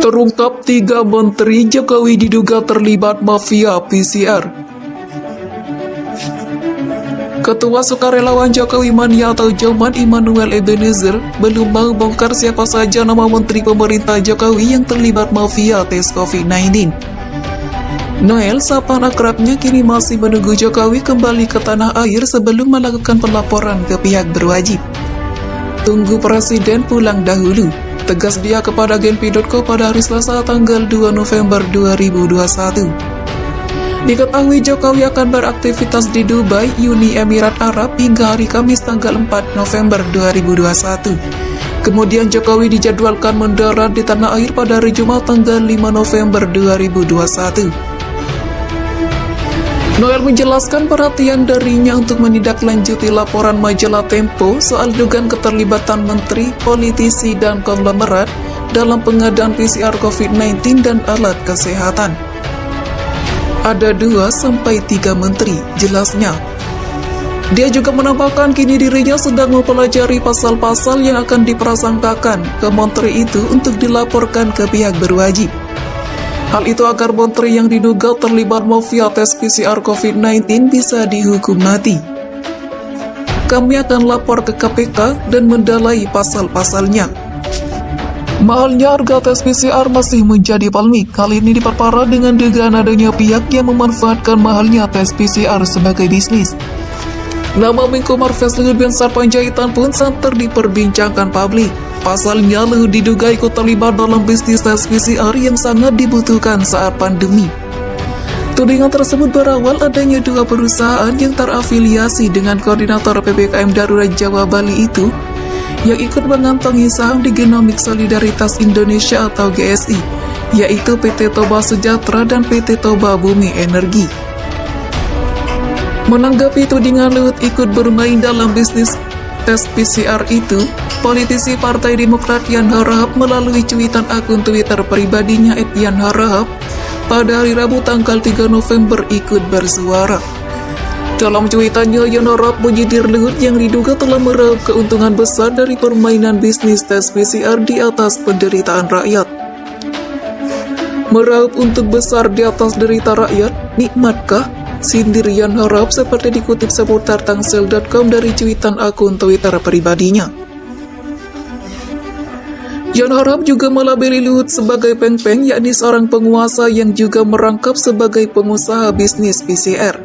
Terungkap 3 Menteri Jokowi diduga terlibat mafia PCR. Ketua Sukarelawan Jokowi Mania atau Joman Immanuel Ebenezer belum mau bongkar siapa saja nama menteri pemerintah Jokowi yang terlibat mafia tes COVID-19. Noel, sapaan akrabnya, kini masih menunggu Jokowi kembali ke tanah air sebelum melakukan pelaporan ke pihak berwajib. Tunggu Presiden pulang dahulu, tegas dia kepada Genpi.co pada hari Selasa tanggal 2 November 2021. Diketahui Jokowi akan beraktivitas di Dubai, Uni Emirat Arab hingga hari Kamis tanggal 4 November 2021. Kemudian Jokowi dijadwalkan mendarat di tanah air pada hari Jumat tanggal 5 November 2021. Noel menjelaskan perhatian darinya untuk menindaklanjuti laporan majalah Tempo soal dugaan keterlibatan menteri, politisi, dan konglomerat dalam pengadaan PCR COVID-19 dan alat kesehatan. Ada 2-3 menteri, jelasnya. Dia juga menambahkan kini dirinya sedang mempelajari pasal-pasal yang akan diprasangkakan ke menteri itu untuk dilaporkan ke pihak berwajib. Hal itu agar menteri yang diduga terlibat mafia tes PCR COVID-19 bisa dihukum mati. Kami akan lapor ke KPK dan mendalai pasal-pasalnya. Mahalnya harga tes PCR masih menjadi polemik. Hal ini diperparah dengan dugaan adanya pihak yang memanfaatkan mahalnya tes PCR sebagai bisnis. Nama Menko Marves Luhut Binsar Panjaitan pun santer diperbincangkan publik. Pasalnya, Luhut diduga ikut terlibat dalam bisnis tes PCR yang sangat dibutuhkan saat pandemi. Tudingan tersebut berawal adanya 2 perusahaan yang terafiliasi dengan koordinator PPKM Darurat Jawa Bali itu yang ikut mengantongi saham di Genomik Solidaritas Indonesia atau GSI, yaitu PT Toba Sejahtera dan PT Toba Bumi Energi. Menanggapi tudingan Luhut ikut bermain dalam bisnis tes PCR itu, politisi Partai Demokrat Yan Harahap melalui cuitan akun Twitter pribadinya @Yan Harahap pada hari Rabu tanggal 3 November ikut bersuara. Dalam cuitannya, Yan Harahap menyindir Luhut yang diduga telah meraup keuntungan besar dari permainan bisnis tes PCR di atas penderitaan rakyat. Meraup untung besar di atas derita rakyat, nikmatkah? Sindir Yan Harahap seperti dikutip seputar tangsel.com dari cuitan akun Twitter pribadinya. Yan Harahap juga melabeli Luhut sebagai peng-peng, yakni seorang penguasa yang juga merangkap sebagai pengusaha bisnis PCR.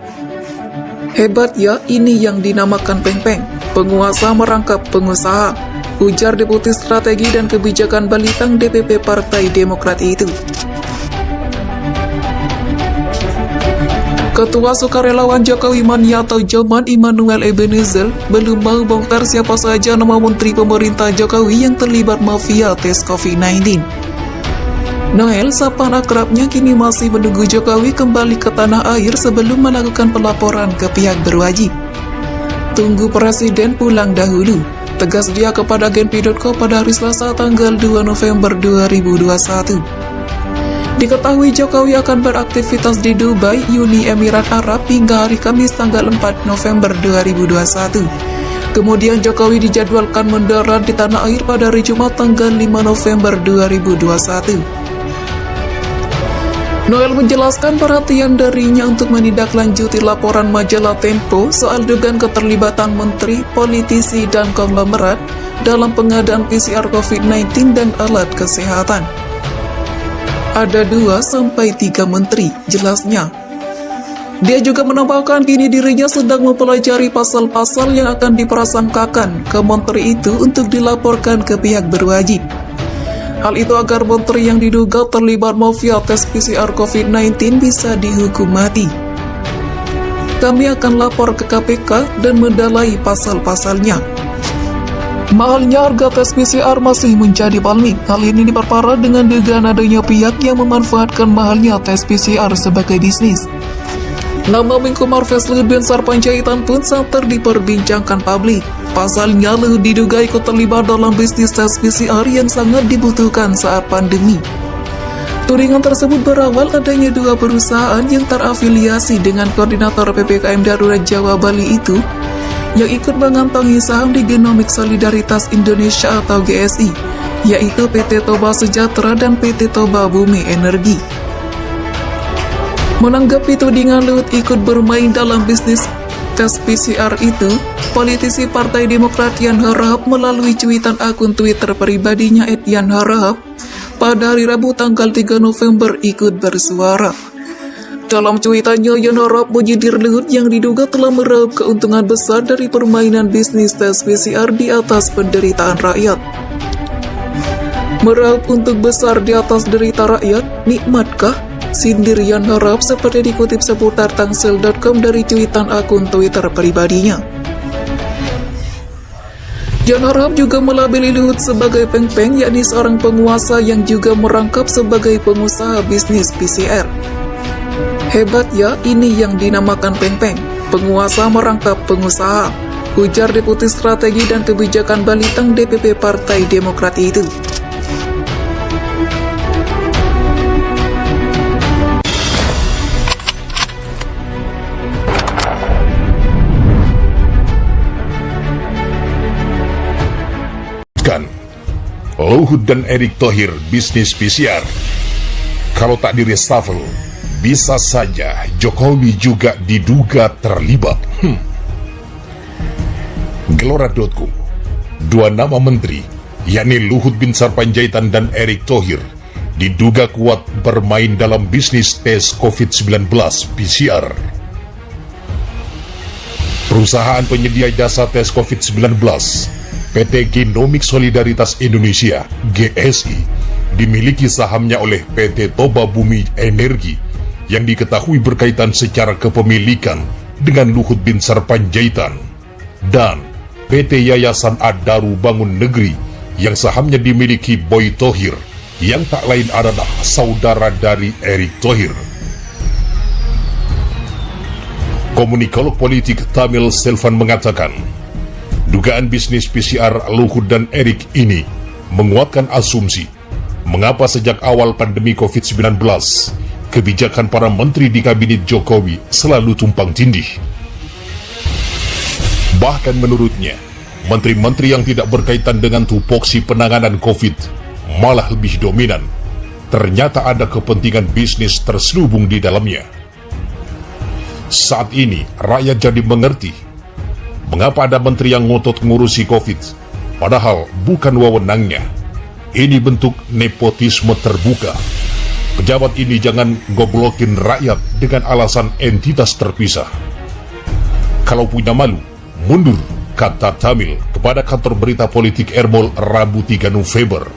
Hebat ya, ini yang dinamakan peng-peng, penguasa merangkap pengusaha, ujar Deputi Strategi dan Kebijakan Balitang DPP Partai Demokrat itu. Ketua Sukarelawan Jokowi Mania atau Joman Immanuel Ebenezer belum mau bongkar siapa saja nama menteri pemerintah Jokowi yang terlibat mafia tes COVID-19. Noel, sapaan akrabnya, kini masih menunggu Jokowi kembali ke tanah air sebelum melakukan pelaporan ke pihak berwajib. Tunggu Presiden pulang dahulu, tegas dia kepada Genpi.co pada hari Selasa tanggal 2 November 2021. Diketahui Jokowi akan beraktivitas di Dubai, Uni Emirat Arab hingga hari Kamis tanggal 4 November 2021. Kemudian Jokowi dijadwalkan mendarat di tanah air pada hari Jumat tanggal 5 November 2021. Noel menjelaskan perhatian darinya untuk menindaklanjuti laporan majalah Tempo soal dugaan keterlibatan menteri, politisi, dan konglomerat dalam pengadaan PCR COVID-19 dan alat kesehatan. Ada 2-3 menteri, jelasnya. Dia juga menambahkan kini dirinya sedang mempelajari pasal-pasal yang akan diprasangkakan ke menteri itu untuk dilaporkan ke pihak berwajib. Hal itu agar menteri yang diduga terlibat mafia tes PCR COVID-19 bisa dihukum mati. Kami akan lapor ke KPK dan mendalai pasal-pasalnya. Mahalnya harga tes PCR masih menjadi polemik. Hal ini diperparah dengan dugaan adanya pihak yang memanfaatkan mahalnya tes PCR sebagai bisnis. Nama Menko Marves Luhut Binsar Panjaitan pun santer diperbincangkan publik. Pasalnya, Luhut diduga ikut terlibat dalam bisnis tes PCR yang sangat dibutuhkan saat pandemi. Tudingan tersebut berawal adanya 2 perusahaan yang terafiliasi dengan koordinator PPKM Darurat Jawa Bali itu yang ikut mengantongi saham di Genomik Solidaritas Indonesia atau GSI, yaitu PT Toba Sejahtera dan PT Toba Bumi Energi. Menanggapi tudingan Luhut ikut bermain dalam bisnis tes PCR itu, politisi Partai Demokrat Yan Harahap melalui cuitan akun Twitter pribadinya @Yan Harahap pada hari Rabu tanggal 3 November ikut bersuara. Dalam cuitannya, Yan Harahap menyindir Luhut yang diduga telah meraup keuntungan besar dari permainan bisnis tes PCR di atas penderitaan rakyat. Meraup untung besar di atas derita rakyat, nikmatkah? Sindir Yan Harahap seperti dikutip seputar tangsel.com dari cuitan akun Twitter pribadinya. Yan Harahap juga melabeli Luhut sebagai peng-peng, yakni seorang penguasa yang juga merangkap sebagai pengusaha bisnis PCR. Hebat ya, ini yang dinamakan peng-peng, penguasa merangkap pengusaha, ujar Deputi Strategi dan Kebijakan Balitang DPP Partai Demokrat itu. Luhut dan Erick Thohir bisnis PCR. Kalau tak di reshuffle, bisa saja Jokowi juga diduga terlibat. Gelora.com, dua nama menteri, yakni Luhut bin Sarpanjaitan dan Erick Thohir, diduga kuat bermain dalam bisnis tes COVID-19 PCR. Perusahaan penyedia jasa tes COVID-19 PT Genomik Solidaritas Indonesia (GSI) dimiliki sahamnya oleh PT Toba Bumi Energi yang diketahui berkaitan secara kepemilikan dengan Luhut bin Sarpanjaitan, dan PT Yayasan Adaru Bangun Negeri yang sahamnya dimiliki Boy Thohir yang tak lain adalah saudara dari Erick Thohir. Komunikolog politik Tamil Selvan mengatakan, dugaan bisnis PCR Luhut dan Erick ini menguatkan asumsi mengapa sejak awal pandemi COVID-19 kebijakan para menteri di kabinet Jokowi selalu tumpang tindih. Bahkan menurutnya, menteri-menteri yang tidak berkaitan dengan tupoksi penanganan COVID malah lebih dominan. Ternyata ada kepentingan bisnis terselubung di dalamnya. Saat ini rakyat jadi mengerti mengapa ada menteri yang ngotot ngurusi COVID, padahal bukan wewenangnya. Ini bentuk nepotisme terbuka. Pejabat ini jangan goblokin rakyat dengan alasan entitas terpisah. Kalau punya malu, mundur, kata Tamil kepada kantor berita politik Ermol Rabu 3 November.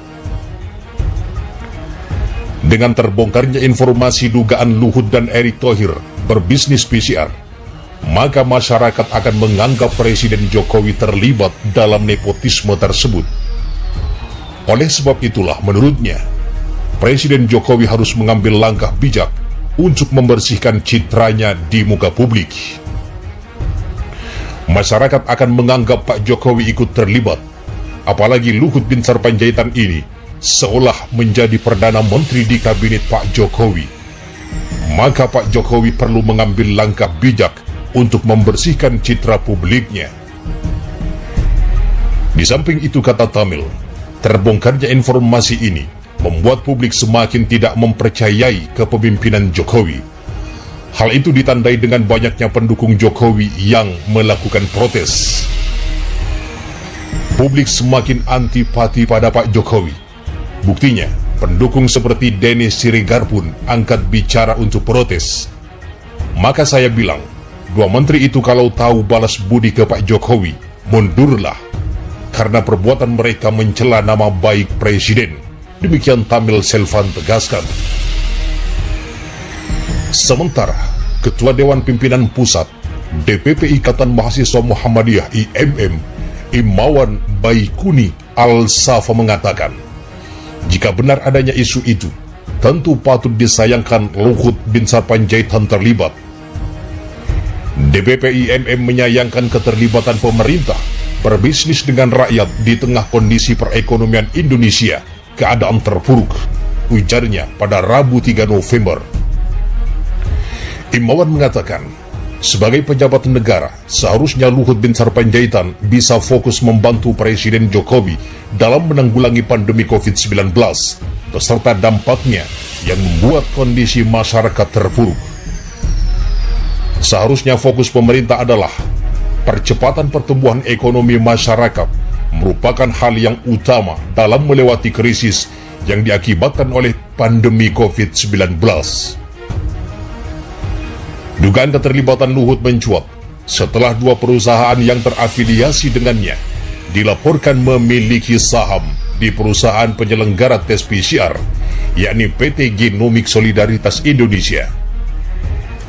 Dengan terbongkarnya informasi dugaan Luhut dan Erick Thohir berbisnis PCR, maka masyarakat akan menganggap Presiden Jokowi terlibat dalam nepotisme tersebut. Oleh sebab itulah menurutnya, Presiden Jokowi harus mengambil langkah bijak untuk membersihkan citranya di muka publik. Masyarakat akan menganggap Pak Jokowi ikut terlibat, apalagi Luhut bin Sarpanjaitan ini seolah menjadi Perdana Menteri di kabinet Pak Jokowi. Maka Pak Jokowi perlu mengambil langkah bijak untuk membersihkan citra publiknya. Di samping itu, kata Tamil, terbongkarnya informasi ini membuat publik semakin tidak mempercayai kepemimpinan Jokowi. Hal itu ditandai dengan banyaknya pendukung Jokowi yang melakukan protes. Publik semakin antipati pada Pak Jokowi. Buktinya, pendukung seperti Dennis Siregar pun angkat bicara untuk protes. Maka saya bilang, dua menteri itu kalau tahu balas budi ke Pak Jokowi, mundurlah, karena perbuatan mereka mencela nama baik Presiden. Demikian Tamil Selvan tegaskan. Sementara, Ketua Dewan Pimpinan Pusat DPP Ikatan Mahasiswa Muhammadiyah IMM, Imawan Baikuni Al-Safa mengatakan, jika benar adanya isu itu, tentu patut disayangkan Luhut bin Sarpanjaitan terlibat. DPP IMM menyayangkan keterlibatan pemerintah berbisnis dengan rakyat di tengah kondisi perekonomian Indonesia keadaan terpuruk, ujarnya pada Rabu 3 November. Imawan mengatakan, sebagai pejabat negara, seharusnya Luhut bin Sarpanjaitan bisa fokus membantu Presiden Jokowi dalam menanggulangi pandemi COVID-19 beserta dampaknya yang membuat kondisi masyarakat terpuruk. Seharusnya fokus pemerintah adalah percepatan pertumbuhan ekonomi masyarakat merupakan hal yang utama dalam melewati krisis yang diakibatkan oleh pandemi COVID-19. Dugaan keterlibatan Luhut mencuat setelah dua perusahaan yang terafiliasi dengannya dilaporkan memiliki saham di perusahaan penyelenggara tes PCR, yakni PT Genomik Solidaritas Indonesia.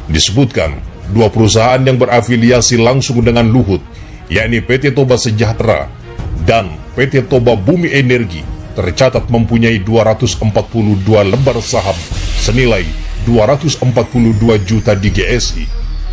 Disebutkan, dua perusahaan yang berafiliasi langsung dengan Luhut, yakni PT Toba Sejahtera dan PT Toba Bumi Energi, tercatat mempunyai 242 lembar saham senilai 242 juta di GSI.